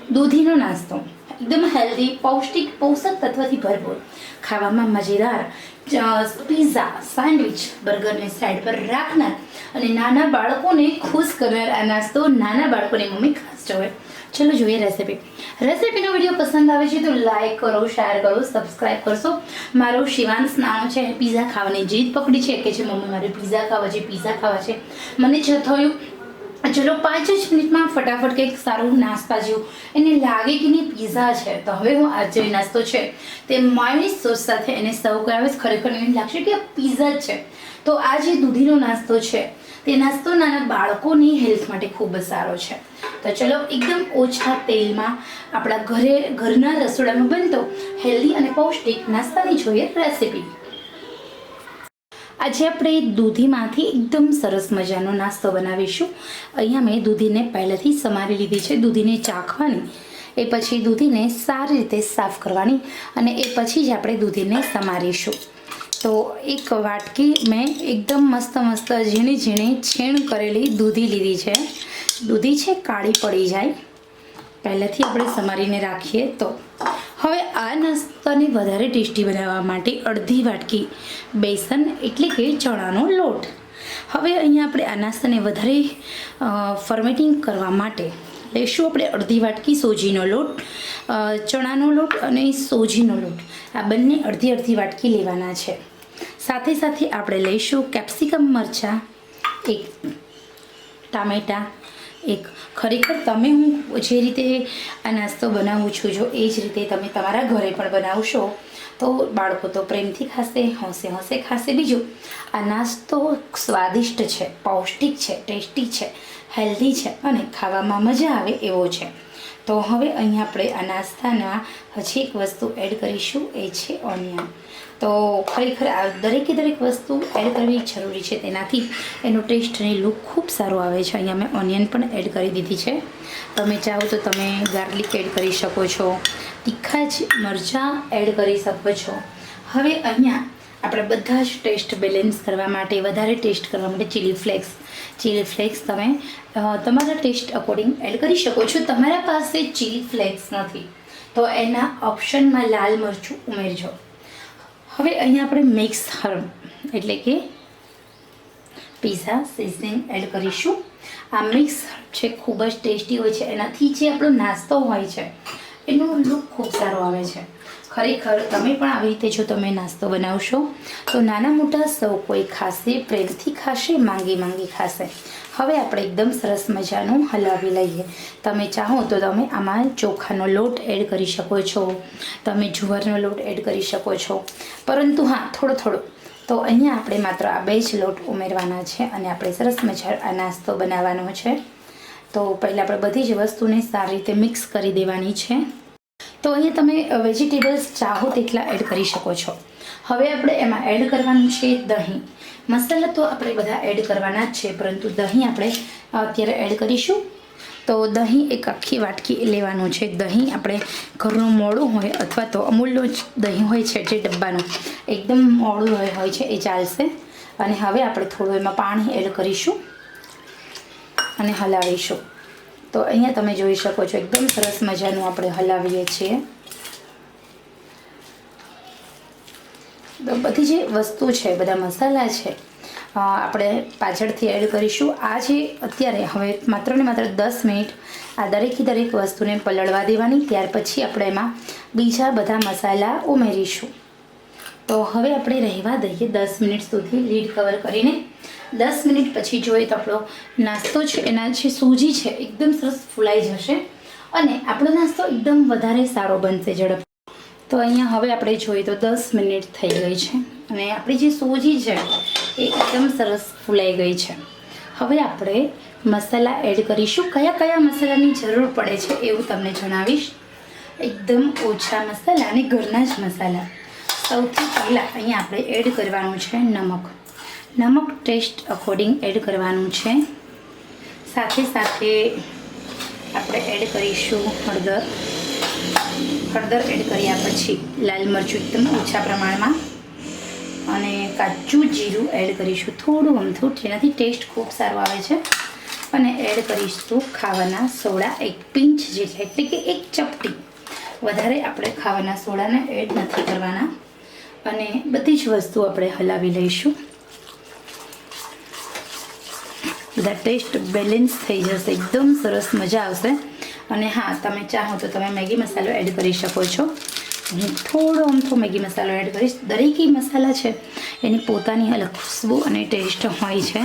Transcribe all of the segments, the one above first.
દૂધીનો નાસ્તો એકદમ હેલ્ધી, પૌષ્ટિક, પોષક તત્વથી ભરપૂર, ખાવામાં મજેદાર પિઝા, સેન્ડવિચ, બર્ગરને સાઈડ પર રાખનાર અને નાના બાળકોને ખુશ કરનાર આ નાસ્તો નાના બાળકોની મમ્મી ખાસ જોવે. ચલો જોઈએ રેસીપીનો વિડીયો પસંદ આવે છે તો લાઈક કરો, શેર કરો, સબસ્ક્રાઈબ કરશો. મારો શિવાંશ નાનો છે, પિઝા ખાવાની જીદ પકડી છે કે જે મમ્મી મારે પિઝા ખાવા છે. મને જ થયું ચલો 5 જ મિનિટમાં ફટાફટ કંઈક સારું નાસ્તા જેવું એને લાગે કે નહીં પિઝા છે. તો હવે હું આ જે નાસ્તો છે તે માયોનીઝ સોસ સાથે એને સર્વ કરાવીશ. ખરેખર એને લાગશે કે પિઝા જ છે. તો આ જે દૂધીનો નાસ્તો છે તે નાસ્તો નાના બાળકોની હેલ્થ માટે ખૂબ જ સારો છે. તો ચલો એકદમ ઓછા તેલમાં આપણા ઘરના રસોડામાં બનતો હેલ્ધી અને પૌષ્ટિક નાસ્તાની જોઈએ રેસીપી. આજે આપણે દૂધીમાંથી એકદમ સરસ મજાનો નાસ્તો બનાવીશું. અહીંયા મેં દૂધીને પહેલાંથી સમારી લીધી છે. દૂધીને ચાખવાની, એ પછી દૂધીને સારી રીતે સાફ કરવાની અને એ પછી જ આપણે દૂધીને સમારીશું. તો એક વાટકી મેં એકદમ મસ્ત ઝીણી છીણ કરેલી દૂધી લીધી છે. દૂધી છે કાળી પડી જાય, પહેલાંથી આપણે સમારીને રાખીએ. તો હવે આ નાસ્તાને વધારે ટેસ્ટી બનાવવા માટે અડધી વાટકી બેસન એટલે કે ચણાનો લોટ. હવે અહીંયા આપણે આ નાસ્તાને વધારે ફર્મેટિંગ કરવા માટે લઈશું આપણે અડધી વાટકી સોજીનો લોટ. ચણાનો લોટ અને સોજીનો લોટ આ બંને અડધી વાટકી લેવાના છે. સાથે આપણે લઈશું કેપ્સિકમ મરચાં, એક ટામેટાં, એક. ખરેખર તમે હું જે રીતે આ નાસ્તો બનાવું છું જો એ જ રીતે તમે તમારા ઘરે પણ બનાવશો તો બાળકો તો પ્રેમથી ખાશે, હોંશે ખાશે. બીજું આ નાસ્તો સ્વાદિષ્ટ છે, પૌષ્ટિક છે, ટેસ્ટી છે, હેલ્ધી છે અને ખાવામાં મજા આવે એવો છે. તો હવે અહીંયા આપણે આ નાસ્તાના હજી એક વસ્તુ એડ કરીશું, એ છે ઓનિયન. તો ખરેખર આ દરેક વસ્તુ એડ કરવી જરૂરી છે, તેનાથી એનો ટેસ્ટ અને લુક ખૂબ સારો આવે છે. અહીંયા મેં ઓનિયન પણ એડ કરી દીધી છે. તમે ચાહો તો તમે ગાર્લિક એડ કરી શકો છો, તીખા જ મરચાં એડ કરી શકો છો. હવે અહીંયા આપણે બધા જ ટેસ્ટ બેલેન્સ કરવા માટે, વધારે ટેસ્ટ કરવા માટે ચીલી ફ્લેક્સ તમે તમારા ટેસ્ટ અકોર્ડિંગ એડ કરી શકો છો. તમારા પાસે ચીલી ફ્લેક્સ નથી તો એના ઓપ્શનમાં લાલ મરચું ઉમેરજો. હવે અહીંયા આપણે મિક્સ હર્બ એટલે કે પિઝા સિઝનિંગ એડ કરીશું. આ મિક્સ હર્બ છે ખૂબ જ ટેસ્ટી હોય છે. એનાથી જે આપણો નાસ્તો હોય છે એનો લુક ખૂબ સારો આવે છે. ખરેખર તમે પણ આવી રીતે જો તમે નાસ્તો બનાવશો તો નાના મોટા સૌ કોઈ ખાશે, પ્રેમથી ખાશે, માંગી ખાશે. હવે આપણે એકદમ સરસ મજાનું હલાવી લઈએ. તમે ચાહો તો તમે આમાં ચોખાનો લોટ એડ કરી શકો છો, તમે જુવારનો લોટ એડ કરી શકો છો, પરંતુ હા થોડો. તો અહીંયા આપણે માત્ર આ 2 જ લોટ ઉમેરવાના છે અને આપણે સરસ મજાનો આ નાસ્તો બનાવવાનો છે. તો પહેલાં આપણે બધી જ વસ્તુને સારી રીતે મિક્સ કરી દેવાની છે. તો અહીંયા તમે વેજીટેબલ્સ ચાહો તેટલા એડ કરી શકો છો. હવે આપણે એમાં એડ કરવાનું છે દહીં. મસાલા તો આપણે બધા એડ કરવાના જ છે, પરંતુ દહીં આપણે અત્યારે એડ કરીશું. તો દહીં એક આખી વાટકી લેવાનું છે. દહીં આપણે ઘરનું મોડું હોય અથવા તો અમૂલનું જ દહીં હોય છે જે ડબ્બાનું એકદમ મોડું હોય છે એ ચાલશે. અને હવે આપણે થોડું એમાં પાણી એડ કરીશું અને હલાવીશું. તો અહીંયા તમે જોઈ શકો છો એકદમ સરસ મજાનું આપણે હલાવીએ છીએ. તો બધી જે વસ્તુ છે, બધા મસાલા છે આપણે પાછળથી એડ કરીશું. આ જે અત્યારે હવે માત્ર ને માત્ર 10 મિનિટ આ દરેક વસ્તુને પલળવા દેવાની. ત્યાર પછી આપણે એમાં બીજા બધા મસાલા ઉમેરીશું. તો હવે આપણે રહેવા દઈએ 10 મિનિટ સુધી લીડ કવર કરીને. 10 મિનિટ પછી જોઈએ તો આપણો નાસ્તો છે એના જે સૂજી છે એકદમ સરસ ફૂલાઈ જશે અને આપણો નાસ્તો એકદમ વધારે સારો બનશે ઝડપ. તો અહીંયા હવે આપણે જોઈએ તો 10 મિનિટ થઈ ગઈ છે અને આપણી જે સૂજી છે એ એકદમ સરસ ફૂલાઈ ગઈ છે. હવે આપણે મસાલા એડ કરીશું. કયા મસાલાની જરૂર પડે છે એવું તમને જણાવીશ. એકદમ ઓછા મસાલા અને ઘરના જ મસાલા. સૌથી પહેલાં અહીંયા આપણે એડ કરવાનું છે નમક ટેસ્ટ અકોર્ડિંગ એડ કરવાનું છે. સાથે આપણે એડ કરીશું હળદર એડ કર્યા પછી લાલ મરચું એકદમ ઓછા પ્રમાણમાં અને કાચું જીરું એડ કરીશું થોડું અમથું, જેનાથી ટેસ્ટ ખૂબ સારો આવે છે. અને એડ કરીશું ખાવાના સોડા 1 પિંચ જેટલા, એટલે કે 1 ચપટી. વધારે આપણે ખાવાના સોડાને એડ નથી કરવાના. અને બધી જ વસ્તુ આપણે હલાવી લઈશું. બધા ટેસ્ટ બેલેન્સ થઈ જશે, એકદમ સરસ મજા આવશે. અને હા, તમે ચાહો તો તમે મેગી મસાલો એડ કરી શકો છો. હું થોડો અમથો મેગી મસાલો એડ કરીશ. દરેક મસાલા છે એની પોતાની અલગ ખુશ્બુ અને ટેસ્ટ હોય છે.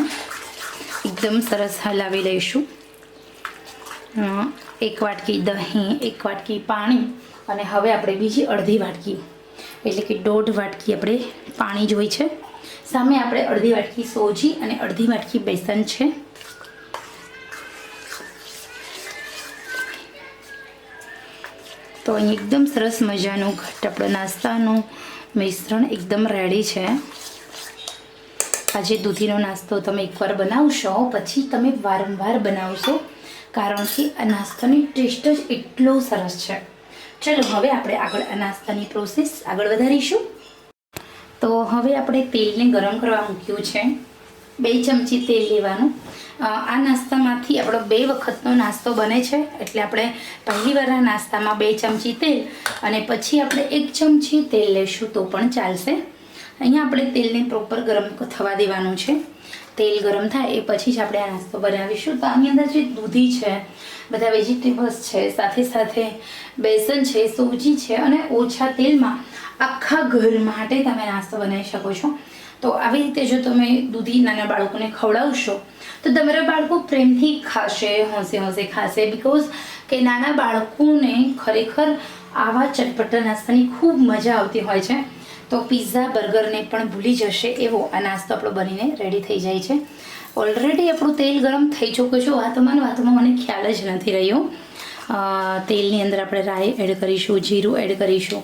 એકદમ સરસ હલાવી લઈશું. 1 વાટકી દહીં, 1 વાટકી પાણી, અને હવે આપણે બીજી અડધી વાટકી, એટલે કે 1.5 વાટકી આપણે પાણી જોઈ છે. સામે આપણે અડધી વાટકી સોજી અને અડધી વાટકી બેસન છે. તો અહીં એકદમ સરસ મજાનું ઘટ આપણો નાસ્તાનું મિશ્રણ એકદમ રેડી છે. આજે દૂધીનો નાસ્તો તમે એકવાર બનાવશો પછી તમે વારંવાર બનાવશો, કારણ કે આ નાસ્તાની ટેસ્ટ જ એટલો સરસ છે. ચલો હવે આપણે આગળ આ નાસ્તાની પ્રોસેસ આગળ વધારીશું. તો હવે આપણે તેલને ગરમ કરવા મૂક્યું છે. 2 ચમચી તેલ લેવાનું. આ નાસ્તામાંથી આપણો 2 વખતનો નાસ્તો બને છે, એટલે આપણે પહેલી વાર આ નાસ્તામાં 2 ચમચી તેલ અને પછી આપણે 1 ચમચી તેલ લઈશું તો પણ ચાલશે. અહીંયા આપણે તેલને પ્રોપર ગરમ થવા દેવાનું છે. તેલ ગરમ થાય એ પછી જ આપણે આ નાસ્તો બનાવીશું. તો આની અંદર જે દૂધી છે, બધા વેજીટેબલ્સ છે, સાથે સાથે બેસન છે, સોજી છે, અને ઓછા તેલમાં આખા ઘર માટે તમે નાસ્તો બનાવી શકો છો. તો આવી રીતે જો તમે દૂધી નાના બાળકોને ખવડાવશો તો તમારા બાળકો પ્રેમથી ખાશે, હોંશે હોંશે ખાશે. બિકોઝ કે નાના બાળકોને ખરેખર આવા ચટપટા નાસ્તાની ખૂબ મજા આવતી હોય છે. તો પિઝા બર્ગરને પણ ભૂલી જશે એવો આ નાસ્તો આપણો બનીને રેડી થઈ જાય છે. ઓલરેડી આપણું તેલ ગરમ થઈ ચૂક્યું છે. વાતોમાં મને ખ્યાલ જ નથી રહ્યો. તેલની અંદર આપણે રાઈ એડ કરીશું, જીરું એડ કરીશું.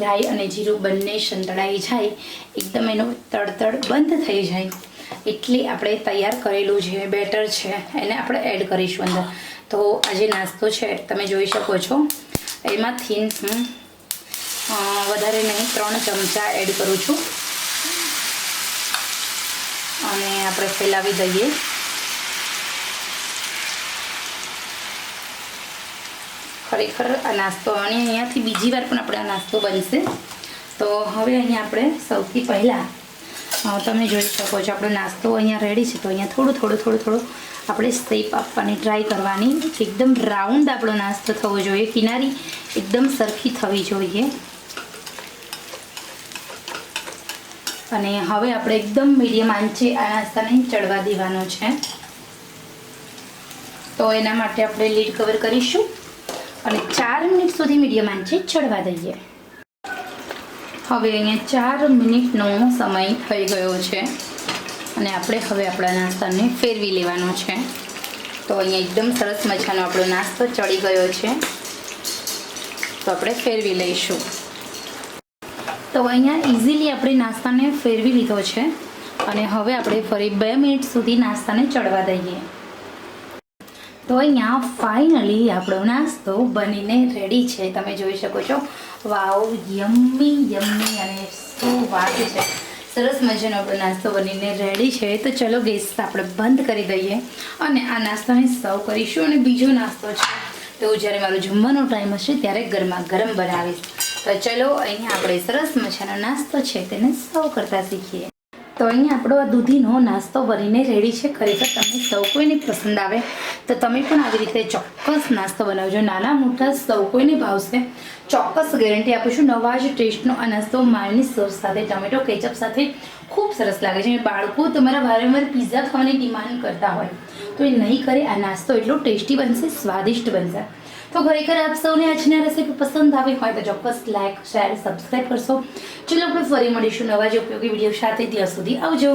રાઈ અને જીરું બંને સંતળાઈ જાય, એકદમ એનો તડતડ બંધ થઈ જાય એટલે આપણે તૈયાર કરેલું જે બેટર છે એને આપણે એડ કરીશું અંદર. તો આ જે નાસ્તો છે તમે જોઈ શકો છો, એમાંથી હું વધારે નહીં 3 ચમચા એડ કરું છું અને આપણે ફેલાવી દઈએ. ખરેખર આ નાસ્તો, અને અહીંયાથી બીજી વાર પણ આપણે આ નાસ્તો બનશે. તો હવે અહીંયા આપણે સૌથી પહેલાં તમે જોઈ શકો છો આપણો નાસ્તો અહીંયા રેડી છે. તો અહીંયા થોડું આપણે શેપ આપવાની ટ્રાય કરવાની. એકદમ રાઉન્ડ આપણો નાસ્તો થવો જોઈએ, કિનારી એકદમ સરખી થવી જોઈએ. અને હવે આપણે એકદમ મીડિયમ આંચે આ નાસ્તાને ચડવા દેવાનો છે. તો એના માટે આપણે લીડ કવર કરીશું અને 4 મિનિટ સુધી મીડિયમ આંચે ચડવા દઈએ. હવે અહીંયા 4 મિનિટનો સમય થઈ ગયો છે અને આપણે હવે આપણા નાસ્તાને ફેરવી લેવાનો છે. તો અહીંયા એકદમ સરસ મજાનો આપણો નાસ્તો ચડી ગયો છે. તો આપણે ફેરવી લઈશું. તો અહીંયા ઇઝીલી આપણે નાસ્તાને ફેરવી લીધો છે અને હવે આપણે ફરી 2 મિનિટ સુધી નાસ્તાને ચડવા દઈએ. તો અહીંયા ફાઇનલી આપણો નાસ્તો બનીને રેડી છે. તમે જોઈ શકો છો. વાવ, યમ્મી અને શું વાત છે. સરસ મજાનો આપણો નાસ્તો બનીને રેડી છે. તો ચલો ગેસ આપણે બંધ કરી દઈએ અને આ નાસ્તાને સર્વ કરીશું. અને બીજો નાસ્તો છે તો જ્યારે મારો જમવાનો ટાઈમ હશે ત્યારે ગરમા ગરમ બનાવીશ. તો ચલો અહીંયા આપણે સરસ મજાનો નાસ્તો છે તેને સર્વ કરતા શીખીએ. તો અહીંયા આપણો આ દૂધીનો નાસ્તો બનીને રેડી છે. ખરેખર તમને સૌ કોઈને પસંદ આવે તો તમે પણ આવી રીતે ચોક્કસ નાસ્તો બનાવજો. નાના મોટા સૌ કોઈને ભાવશે, ચોક્કસ ગેરંટી આપું છું. નવા જ ટેસ્ટનો આ નાસ્તો માયોનીઝ સોસ સાથે, ટમેટો કેચઅપ સાથે ખૂબ સરસ લાગે છે. બાળકો તમારા વારંવાર પિઝા ખાવાની ડિમાન્ડ કરતા હોય તો એ નહીં કરે. આ નાસ્તો એટલો ટેસ્ટી બનશે, સ્વાદિષ્ટ બનશે. તો ખરેખર આપ સૌને આજની રેસીપી પસંદ આવી હોય તો ચોક્કસ લાઈક, શેર, સબસ્ક્રાઈબ કરશો. ચલો આપણે ફરી મળીશું નવા જ ઉપયોગી વિડીયો સાથે. ત્યાં સુધી આવજો.